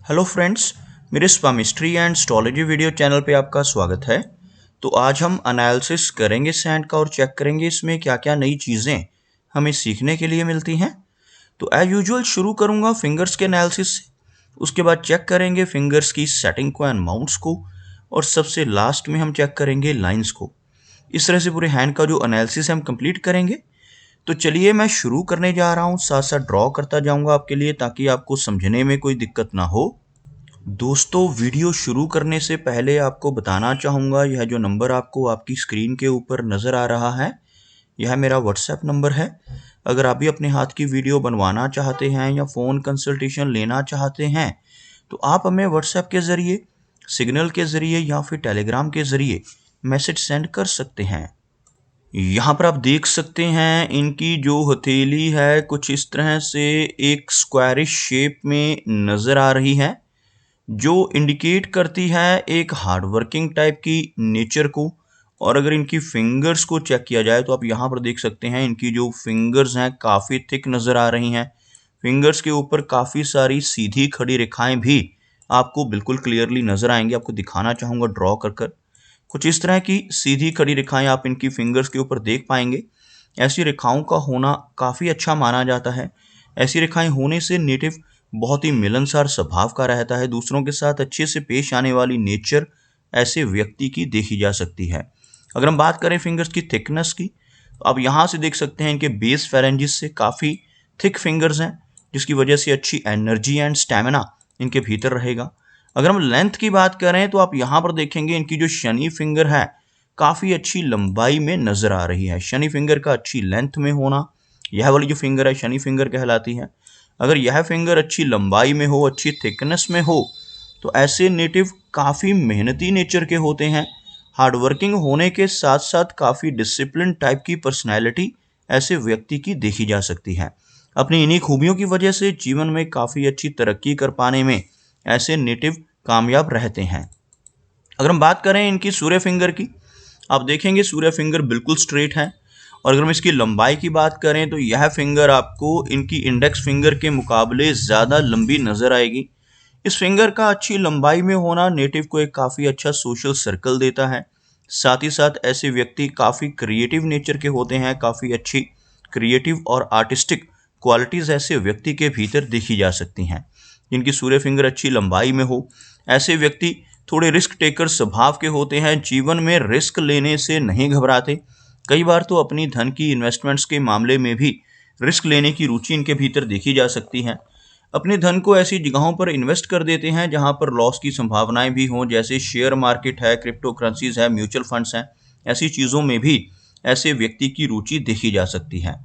Hello friends, मेरे स्वामिस्ट्री and astrology video channel पे आपका स्वागत है। तो आज हम एनालिसिस करेंगे सैंड का और चेक करेंगे इसमें क्या क्या नई चीज़ें हमें सीखने के लिए मिलती हैं। तो एज यूजुअल शुरू करूंगा फिंगर्स के एनालिसिस से, उसके बाद चेक करेंगे फिंगर्स की सेटिंग को एंड माउंट्स को, और सबसे लास्ट में हम चेक करेंगे लाइंस को। इस तरह से पूरे हैंड का जो एनालिसिस हम कंप्लीट करेंगे। तो चलिए मैं शुरू करने जा रहा हूँ, साथ साथ ड्रॉ करता जाऊंगा आपके लिए ताकि आपको समझने में कोई दिक्कत ना हो। दोस्तों, वीडियो शुरू करने से पहले आपको बताना चाहूँगा, यह जो नंबर आपको आपकी स्क्रीन के ऊपर नज़र आ रहा है, यह मेरा व्हाट्सएप नंबर है। अगर आप भी अपने हाथ की वीडियो बनवाना चाहते हैं या फ़ोन कंसल्टेशन लेना चाहते हैं तो आप हमें व्हाट्सएप के ज़रिए, सिग्नल के ज़रिए या फिर टेलीग्राम के ज़रिए मैसेज सेंड कर सकते हैं। यहाँ पर आप देख सकते हैं इनकी जो हथेली है कुछ इस तरह से एक स्क्वायरिश शेप में नज़र आ रही है, जो इंडिकेट करती है एक हार्डवर्किंग टाइप की नेचर को। और अगर इनकी फिंगर्स को चेक किया जाए तो आप यहाँ पर देख सकते हैं इनकी जो फिंगर्स हैं काफ़ी थिक नज़र आ रही हैं। फिंगर्स के ऊपर काफ़ी सारी सीधी खड़ी रेखाएं भी आपको बिल्कुल क्लियरली नज़र आएंगी। आपको दिखाना चाहूँगा ड्रॉ कर कर। कुछ इस तरह की सीधी खड़ी रेखाएं आप इनकी फिंगर्स के ऊपर देख पाएंगे। ऐसी रेखाओं का होना काफ़ी अच्छा माना जाता है। ऐसी रेखाएं होने से नेटिव बहुत ही मिलनसार स्वभाव का रहता है। दूसरों के साथ अच्छे से पेश आने वाली नेचर ऐसे व्यक्ति की देखी जा सकती है। अगर हम बात करें फिंगर्स की थिकनेस की, तो आप यहाँ से देख सकते हैं इनके बेस फेरेंजिस से काफ़ी थिक फिंगर्स हैं, जिसकी वजह से अच्छी एनर्जी एंड स्टेमिना इनके भीतर रहेगा। अगर हम लेंथ की बात करें तो आप यहाँ पर देखेंगे इनकी जो शनि फिंगर है काफ़ी अच्छी लंबाई में नज़र आ रही है। शनि फिंगर का अच्छी लेंथ में होना, यह वाली जो फिंगर है शनि फिंगर कहलाती है। अगर यह फिंगर अच्छी लंबाई में हो, अच्छी थिकनेस में हो, तो ऐसे नेटिव काफ़ी मेहनती नेचर के होते हैं। हार्डवर्किंग होने के साथ साथ काफ़ी डिसिप्लिन टाइप की पर्सनैलिटी ऐसे व्यक्ति की देखी जा सकती है। अपनी इन्हीं खूबियों की वजह से जीवन में काफ़ी अच्छी तरक्की कर पाने में ऐसे नेटिव कामयाब रहते हैं। अगर हम बात करें इनकी सूर्य फिंगर की, आप देखेंगे सूर्य फिंगर बिल्कुल स्ट्रेट है। और अगर हम इसकी लंबाई की बात करें तो यह फिंगर आपको इनकी इंडेक्स फिंगर के मुकाबले ज़्यादा लंबी नज़र आएगी। इस फिंगर का अच्छी लंबाई में होना नेटिव को एक काफ़ी अच्छा सोशल सर्कल देता है। साथ ही साथ ऐसे व्यक्ति काफ़ी क्रिएटिव नेचर के होते हैं। काफ़ी अच्छी क्रिएटिव और आर्टिस्टिक क्वालिटीज़ ऐसे व्यक्ति के भीतर देखी जा सकती हैं। जिनकी सूर्य फिंगर अच्छी लंबाई में हो, ऐसे व्यक्ति थोड़े रिस्क टेकर स्वभाव के होते हैं। जीवन में रिस्क लेने से नहीं घबराते। कई बार तो अपनी धन की इन्वेस्टमेंट्स के मामले में भी रिस्क लेने की रुचि इनके भीतर देखी जा सकती है। अपने धन को ऐसी जगहों पर इन्वेस्ट कर देते हैं जहां पर लॉस की संभावनाएं भी हों, जैसे शेयर मार्केट है, क्रिप्टो करेंसीज है, म्यूचुअल फंड्स हैं। ऐसी चीज़ों में भी ऐसे व्यक्ति की रुचि देखी जा सकती है।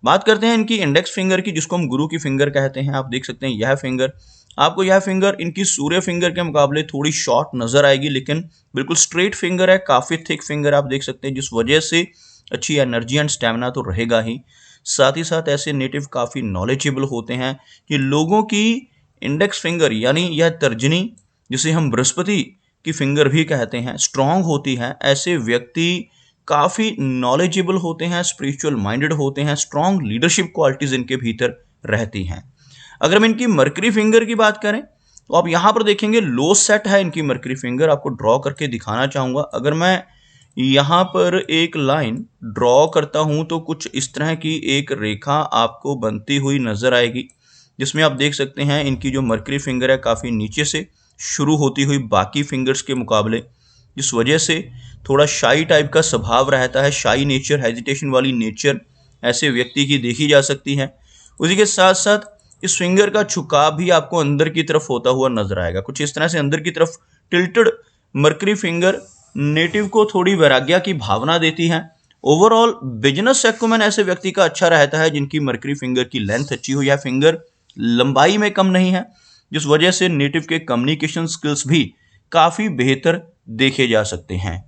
बात करते हैं इनकी इंडेक्स फिंगर की, जिसको हम गुरु की फिंगर कहते हैं। आप देख सकते हैं यह फिंगर इनकी सूर्य फिंगर के मुकाबले थोड़ी शॉर्ट नज़र आएगी, लेकिन बिल्कुल स्ट्रेट फिंगर है, काफ़ी थिक फिंगर आप देख सकते हैं, जिस वजह से अच्छी एनर्जी एंड स्टेमिना तो रहेगा ही। साथ ही साथ ऐसे नेटिव काफ़ी नॉलेजेबल होते हैं कि लोगों की इंडेक्स फिंगर यानी यह तर्जनी, जिसे हम बृहस्पति की फिंगर भी कहते हैं, स्ट्रांग होती है। ऐसे व्यक्ति काफ़ी नॉलेजेबल होते हैं, स्पिरिचुअल माइंडेड होते हैं, स्ट्रांग लीडरशिप क्वालिटीज़ इनके भीतर रहती हैं। अगर हम इनकी मरकरी फिंगर की बात करें तो आप यहाँ पर देखेंगे लो सेट है इनकी मरकरी फिंगर। आपको ड्रॉ करके दिखाना चाहूँगा। अगर मैं यहाँ पर एक लाइन ड्रॉ करता हूँ तो कुछ इस तरह की एक रेखा आपको बनती हुई नज़र आएगी, जिसमें आप देख सकते हैं इनकी जो मरकरी फिंगर है काफ़ी नीचे से शुरू होती हुई बाकी फिंगर्स के मुकाबले, जिस वजह से थोड़ा शाई टाइप का स्वभाव रहता है। शाई नेचर, हेजिटेशन वाली नेचर ऐसे व्यक्ति की देखी जा सकती है। उसी के साथ साथ इस फिंगर का झुकाव भी आपको अंदर की तरफ होता हुआ नजर आएगा। कुछ इस तरह से अंदर की तरफ टिल्टेड मरकरी फिंगर नेटिव को थोड़ी वैराग्य की भावना देती है। ओवरऑल बिजनेस एक्यूमेन ऐसे व्यक्ति का अच्छा रहता है जिनकी मरकरी फिंगर की लेंथ अच्छी हो। या फिंगर लंबाई में कम नहीं है, जिस वजह से नेटिव के कम्युनिकेशन स्किल्स भी काफ़ी बेहतर देखे जा सकते हैं।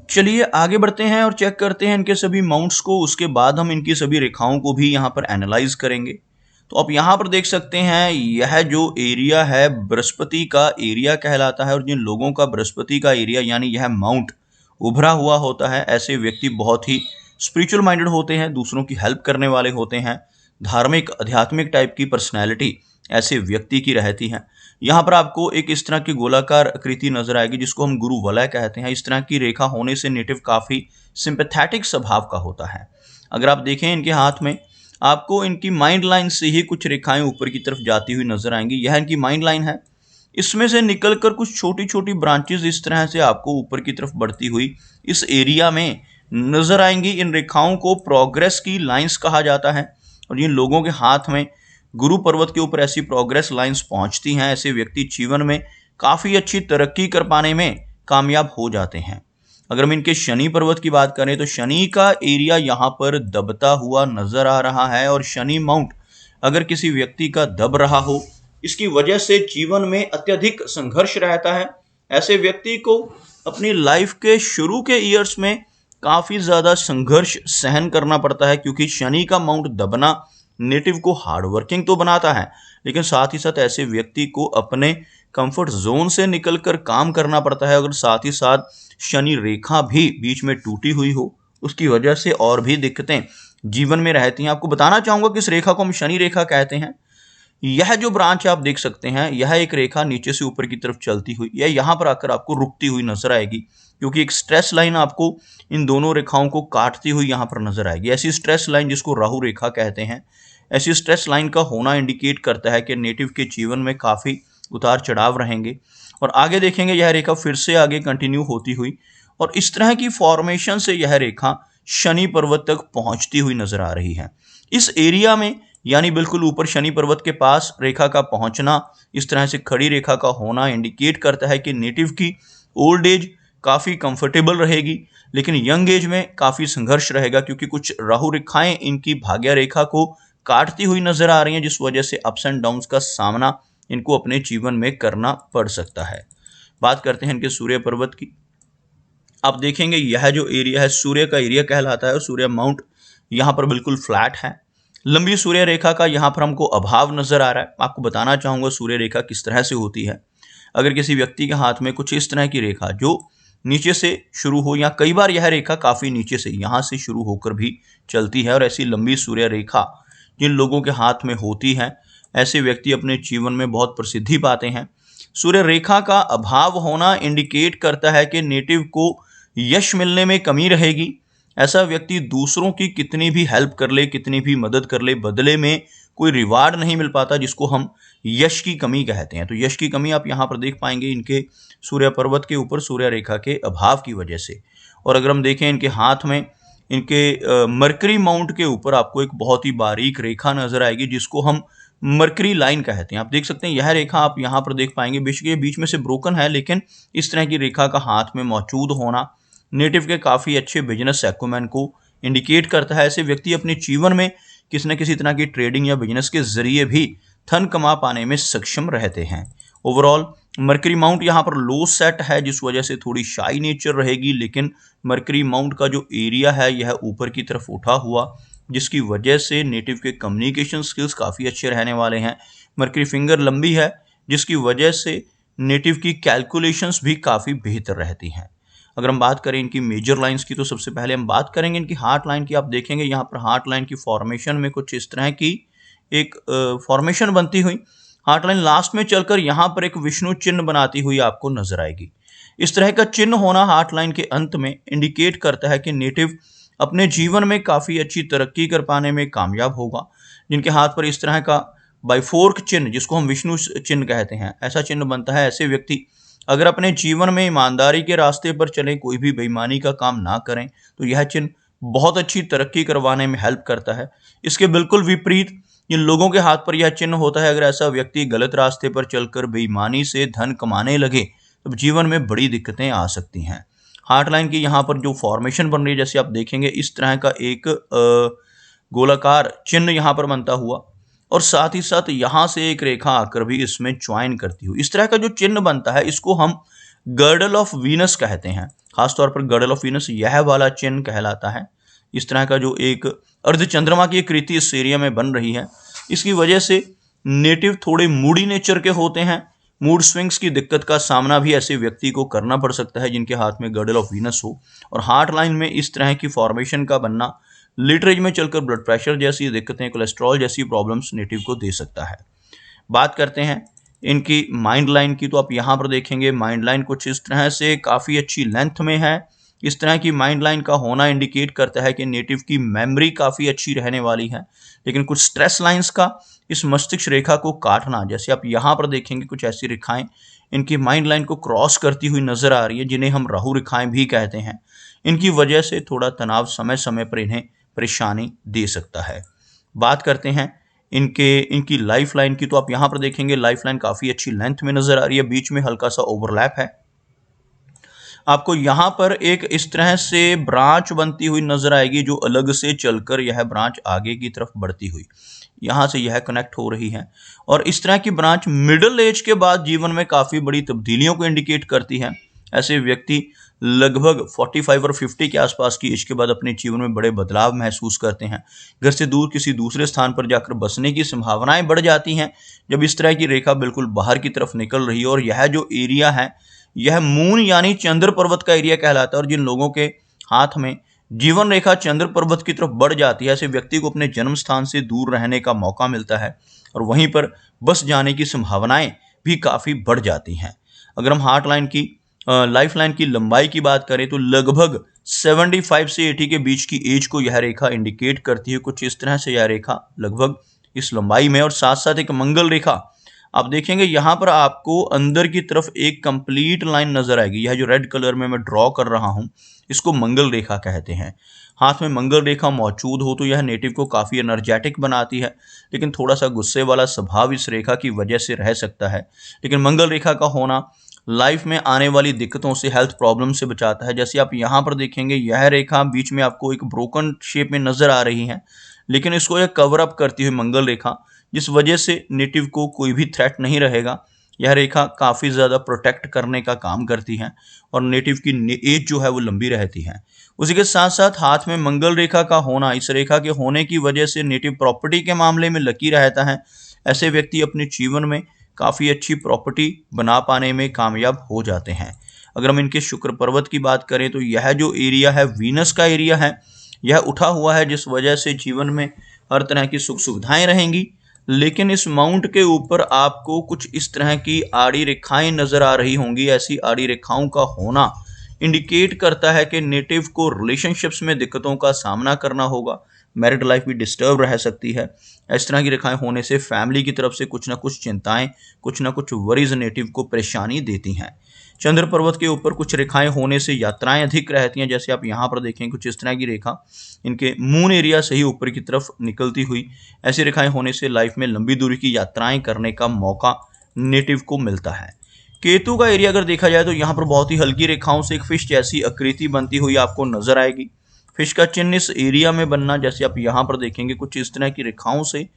चलिए आगे बढ़ते हैं और चेक करते हैं इनके सभी माउंट्स को। उसके बाद हम इनकी सभी रेखाओं को भी यहाँ पर एनालाइज करेंगे। तो आप यहाँ पर देख सकते हैं यह जो एरिया है बृहस्पति का एरिया कहलाता है। और जिन लोगों का बृहस्पति का एरिया यानी यह माउंट उभरा हुआ होता है, ऐसे व्यक्ति बहुत ही स्पिरिचुअल माइंडेड होते हैं, दूसरों की हेल्प करने वाले होते हैं, धार्मिक आध्यात्मिक टाइप की पर्सनैलिटी ऐसे व्यक्ति की रहती है। यहाँ पर आपको एक इस तरह की गोलाकार आकृति नजर आएगी जिसको हम गुरु वलय कहते हैं। इस तरह की रेखा होने से नेटिव काफी सिंपैथेटिक स्वभाव का होता है। अगर आप देखें इनके हाथ में, आपको इनकी माइंड लाइन से ही कुछ रेखाएं ऊपर की तरफ जाती हुई नजर आएंगी। यह इनकी माइंड लाइन है। इसमें से निकलकर कुछ छोटी छोटी ब्रांचेस इस तरह से आपको ऊपर की तरफ बढ़ती हुई इस एरिया में नजर आएंगी। इन रेखाओं को प्रोग्रेस की लाइंस कहा जाता है और जिन लोगों के हाथ में गुरु पर्वत के ऊपर ऐसी प्रोग्रेस लाइंस पहुंचती हैं, ऐसे व्यक्ति जीवन में काफी अच्छी तरक्की कर पाने में कामयाब हो जाते हैं। अगर हम इनके शनि पर्वत की बात करें तो शनि का एरिया यहाँ पर दबता हुआ नजर आ रहा है और शनि माउंट अगर किसी व्यक्ति का दब रहा हो, इसकी वजह से जीवन में अत्यधिक संघर्ष रहता है। ऐसे व्यक्ति को अपनी लाइफ के शुरू के ईयर्स में काफी ज्यादा संघर्ष सहन करना पड़ता है, क्योंकि शनि का माउंट दबना नेटिव को हार्ड वर्किंग तो बनाता है, लेकिन साथ ही साथ ऐसे व्यक्ति को अपने कंफर्ट जोन से निकलकर काम करना पड़ता है। अगर साथ ही साथ शनि रेखा भी बीच में टूटी हुई हो, उसकी वजह से और भी दिक्कतें जीवन में रहती हैं। आपको बताना चाहूंगा कि इस रेखा को हम शनि रेखा कहते हैं। यह जो ब्रांच आप देख सकते हैं, यह एक रेखा नीचे से ऊपर की तरफ चलती हुई यह यहाँ पर आकर आपको रुकती हुई नजर आएगी, क्योंकि एक स्ट्रेस लाइन आपको इन दोनों रेखाओं को काटती हुई यहाँ पर नजर आएगी। ऐसी स्ट्रेस लाइन जिसको राहु रेखा कहते हैं, ऐसी स्ट्रेस लाइन का होना इंडिकेट करता है कि नेटिव के जीवन में काफी उतार चढ़ाव रहेंगे। और आगे देखेंगे यह रेखा फिर से आगे कंटिन्यू होती हुई और इस तरह की फॉर्मेशन से यह रेखा शनि पर्वत तक पहुंचती हुई नजर आ रही है। इस एरिया में यानी बिल्कुल ऊपर शनि पर्वत के पास रेखा का पहुंचना, इस तरह से खड़ी रेखा का होना इंडिकेट करता है कि नेटिव की ओल्ड एज काफी कंफर्टेबल रहेगी, लेकिन यंग एज में काफी संघर्ष रहेगा, क्योंकि कुछ राहु रेखाएं इनकी भाग्य रेखा को काटती हुई नजर आ रही हैं, जिस वजह से अप्स एंड डाउन्स का सामना इनको अपने जीवन में करना पड़ सकता है। बात करते हैं इनके सूर्य पर्वत की। आप देखेंगे यह जो एरिया है सूर्य का एरिया कहलाता है और सूर्य माउंट यहाँ पर बिल्कुल फ्लैट है। लंबी सूर्य रेखा का यहाँ पर हमको अभाव नजर आ रहा है। आपको बताना चाहूंगा सूर्य रेखा किस तरह से होती है। अगर किसी व्यक्ति के हाथ में कुछ इस तरह की रेखा जो नीचे से शुरू हो, या कई बार यह रेखा काफी नीचे से यहाँ से शुरू होकर भी चलती है, और ऐसी लंबी सूर्य रेखा जिन लोगों के हाथ में होती है, ऐसे व्यक्ति अपने जीवन में बहुत प्रसिद्धि पाते हैं। सूर्य रेखा का अभाव होना इंडिकेट करता है कि नेटिव को यश मिलने में कमी रहेगी। ऐसा व्यक्ति दूसरों की कितनी भी हेल्प कर ले, कितनी भी मदद कर ले, बदले में कोई रिवार्ड नहीं मिल पाता, जिसको हम यश की कमी कहते हैं। तो यश की कमी आप यहाँ पर देख पाएंगे इनके सूर्य पर्वत के ऊपर सूर्य रेखा के अभाव की वजह से। और अगर हम देखें इनके हाथ में, इनके मरकरी माउंट के ऊपर आपको एक बहुत ही बारीक रेखा नजर आएगी, जिसको हम मरकरी लाइन कहते हैं। आप देख सकते हैं यह रेखा आप यहाँ पर देख पाएंगे, बेशक ये बीच में से ब्रोकन है, लेकिन इस तरह की रेखा का हाथ में मौजूद होना नेटिव के काफी अच्छे बिजनेस एक्यूमेन को इंडिकेट करता है। ऐसे व्यक्ति अपने जीवन में किसी न किसी तरह की ट्रेडिंग या बिजनेस के जरिए भी धन कमा पाने में सक्षम रहते हैं। ओवरऑल मरकरी माउंट यहाँ पर लो सेट है, जिस वजह से थोड़ी शाई नेचर रहेगी, लेकिन मरकरी माउंट का जो एरिया है यह ऊपर की तरफ उठा हुआ, जिसकी वजह से नेटिव के कम्युनिकेशन स्किल्स काफ़ी अच्छे रहने वाले हैं। मरकरी फिंगर लंबी है, जिसकी वजह से नेटिव की कैलकुलेशंस भी काफ़ी बेहतर रहती हैं। अगर हम बात करें इनकी मेजर लाइंस की, तो सबसे पहले हम बात करेंगे इनकी हार्ट लाइन की। आप देखेंगे यहाँ पर हार्ट लाइन की फॉर्मेशन में कुछ इस तरह की एक फॉर्मेशन बनती हुई हार्ट लाइन लास्ट में चलकर यहाँ पर एक विष्णु चिन्ह बनाती हुई आपको नजर आएगी। इस तरह का चिन्ह होना हार्ट लाइन के अंत में इंडिकेट करता है कि नेटिव अपने जीवन में काफ़ी अच्छी तरक्की कर पाने में कामयाब होगा। जिनके हाथ पर इस तरह का बाइफोर्क चिन्ह, जिसको हम विष्णु चिन्ह कहते हैं, ऐसा चिन्ह बनता है, ऐसे व्यक्ति अगर अपने जीवन में ईमानदारी के रास्ते पर चलें, कोई भी बेईमानी का काम ना करें, तो यह चिन्ह बहुत अच्छी तरक्की करवाने में हेल्प करता है। इसके बिल्कुल विपरीत जिन लोगों के हाथ पर यह चिन्ह होता है, अगर ऐसा व्यक्ति गलत रास्ते पर चलकर बेईमानी से धन कमाने लगे तो जीवन में बड़ी दिक्कतें आ सकती हैं। हार्ट लाइन की यहाँ पर जो फॉर्मेशन बन रही है, जैसे आप देखेंगे इस तरह का एक गोलाकार चिन्ह यहाँ पर बनता हुआ, और साथ ही साथ यहाँ से एक रेखा आकर भी इसमें ज्वाइन करती हुई, इस तरह का जो चिन्ह बनता है इसको हम गर्डल ऑफ वीनस कहते हैं। खासतौर पर गर्डल ऑफ वीनस यह वाला चिन्ह कहलाता है। इस तरह का जो एक अर्धचंद्रमा की आकृति इस एरिया में बन रही है, इसकी वजह से नेटिव थोड़े मूडी नेचर के होते हैं। मूड स्विंग्स की दिक्कत का सामना भी ऐसे व्यक्ति को करना पड़ सकता है जिनके हाथ में गर्डल ऑफ वीनस हो। और हार्ट लाइन में इस तरह की फॉर्मेशन का बनना लेटर एज में चलकर ब्लड प्रेशर जैसी दिक्कतें, कोलेस्ट्रॉल जैसी प्रॉब्लम्स नेटिव को दे सकता है। बात करते हैं इनकी माइंड लाइन की, तो आप यहाँ पर देखेंगे माइंड लाइन कुछ इस तरह से काफ़ी अच्छी लेंथ में है। इस तरह की माइंड लाइन का होना इंडिकेट करता है कि नेटिव की मेमोरी काफ़ी अच्छी रहने वाली है। लेकिन कुछ स्ट्रेस लाइंस का इस मस्तिष्क रेखा को काटना, जैसे आप यहाँ पर देखेंगे कुछ ऐसी रेखाएं इनकी माइंड लाइन को क्रॉस करती हुई नजर आ रही है, जिन्हें हम राहु रेखाएं भी कहते हैं। इनकी वजह से थोड़ा तनाव समय समय पर इन्हें परेशानी दे सकता है। बात करते हैं इनकी लाइफ लाइन की, तो आप यहाँ पर देखेंगे लाइफ लाइन काफ़ी अच्छी लेंथ में नजर आ रही है, बीच में हल्का सा ओवरलैप है। आपको यहाँ पर एक इस तरह से ब्रांच बनती हुई नजर आएगी, जो अलग से चलकर यह ब्रांच आगे की तरफ बढ़ती हुई यहाँ से यह कनेक्ट हो रही है। और इस तरह की ब्रांच मिडिल एज के बाद जीवन में काफ़ी बड़ी तब्दीलियों को इंडिकेट करती है। ऐसे व्यक्ति लगभग 45 और 50 के आसपास की एज के बाद अपने जीवन में बड़े बदलाव महसूस करते हैं। घर से दूर किसी दूसरे स्थान पर जाकर बसने की संभावनाएं बढ़ जाती हैं जब इस तरह की रेखा बिल्कुल बाहर की तरफ निकल रही है। और यह जो एरिया है यह मून यानी चंद्र पर्वत का एरिया कहलाता है। और जिन लोगों के हाथ में जीवन रेखा चंद्र पर्वत की तरफ बढ़ जाती है, ऐसे व्यक्ति को अपने जन्म स्थान से दूर रहने का मौका मिलता है और वहीं पर बस जाने की संभावनाएं भी काफ़ी बढ़ जाती हैं। अगर हम हार्ट लाइन की लाइफ लाइन की लंबाई की बात करें तो लगभग 75 से 80 के बीच की एज को यह रेखा इंडिकेट करती है। कुछ इस तरह से यह रेखा लगभग इस लंबाई में, और साथ साथ एक मंगल रेखा आप देखेंगे यहाँ पर आपको अंदर की तरफ एक कंप्लीट लाइन नजर आएगी। यह जो रेड कलर में मैं ड्रॉ कर रहा हूँ इसको मंगल रेखा कहते हैं। हाथ में मंगल रेखा मौजूद हो तो यह नेटिव को काफ़ी एनर्जेटिक बनाती है, लेकिन थोड़ा सा गुस्से वाला स्वभाव इस रेखा की वजह से रह सकता है। लेकिन मंगल रेखा का होना लाइफ में आने वाली दिक्कतों से, हेल्थ प्रॉब्लम से बचाता है। जैसे आप यहाँ पर देखेंगे यह रेखा बीच में आपको एक ब्रोकन शेप में नजर आ रही है, लेकिन इसको यह कवर अप करती हुई मंगल रेखा, जिस वजह से नेटिव को कोई भी थ्रेट नहीं रहेगा। यह रेखा काफ़ी ज़्यादा प्रोटेक्ट करने का काम करती है और नेटिव की एज जो है वो लंबी रहती है। उसी के साथ साथ हाथ में मंगल रेखा का होना, इस रेखा के होने की वजह से नेटिव प्रॉपर्टी के मामले में लकी रहता है। ऐसे व्यक्ति अपने जीवन में काफ़ी अच्छी प्रॉपर्टी बना पाने में कामयाब हो जाते हैं। अगर हम इनके शुक्र पर्वत की बात करें तो यह जो एरिया है वीनस का एरिया है, यह उठा हुआ है, जिस वजह से जीवन में हर तरह की सुख सुविधाएं रहेंगी। लेकिन इस माउंट के ऊपर आपको कुछ इस तरह की आड़ी रेखाएं नजर आ रही होंगी। ऐसी आड़ी रेखाओं का होना इंडिकेट करता है कि नेटिव को रिलेशनशिप्स में दिक्कतों का सामना करना होगा, मैरिड लाइफ भी डिस्टर्ब रह सकती है। इस तरह की रेखाएं होने से फैमिली की तरफ से कुछ ना कुछ चिंताएं, कुछ ना कुछ वरीज नेटिव को परेशानी देती हैं। चंद्र पर्वत के ऊपर कुछ रेखाएं होने से यात्राएं अधिक रहती हैं। जैसे आप यहाँ पर देखें कुछ इस तरह की रेखा इनके मून एरिया से ही ऊपर की तरफ निकलती हुई, ऐसी रेखाएं होने से लाइफ में लंबी दूरी की यात्राएं करने का मौका नेटिव को मिलता है। केतु का एरिया अगर देखा जाए तो यहाँ पर बहुत ही हल्की रेखाओं से एक फिश जैसी आकृति बनती हुई आपको नजर आएगी। फिश का चिन्ह इस एरिया में बनना, जैसे आप यहाँ पर देखेंगे कुछ इस तरह की रेखाओं से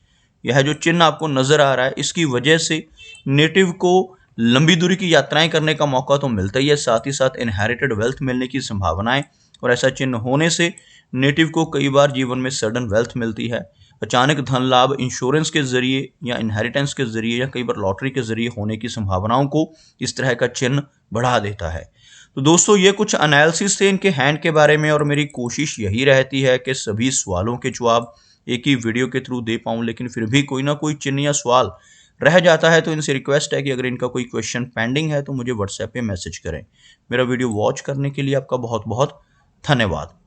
यह जो चिन्ह आपको नजर आ रहा है, इसकी वजह से नेटिव को लंबी दूरी की यात्राएं करने का मौका तो मिलता ही है, साथ ही साथ इनहेरिटेड वेल्थ मिलने की संभावनाएं, और ऐसा चिन्ह होने से नेटिव को कई बार जीवन में सडन वेल्थ मिलती है। अचानक धन लाभ इंश्योरेंस के जरिए या इनहेरिटेंस के जरिए या कई बार लॉटरी के जरिए होने की संभावनाओं को इस तरह का चिन्ह बढ़ा देता है। तो दोस्तों ये कुछ एनालिसिस थे इनके हैंड के बारे में, और मेरी कोशिश यही रहती है कि सभी सवालों के जवाब एक ही वीडियो के थ्रू दे पाऊँ। लेकिन फिर भी कोई ना कोई चिन्ह या सवाल रह जाता है, तो इनसे रिक्वेस्ट है कि अगर इनका कोई क्वेश्चन पेंडिंग है तो मुझे व्हाट्सएप पे मैसेज करें। मेरा वीडियो वॉच करने के लिए आपका बहुत बहुत धन्यवाद।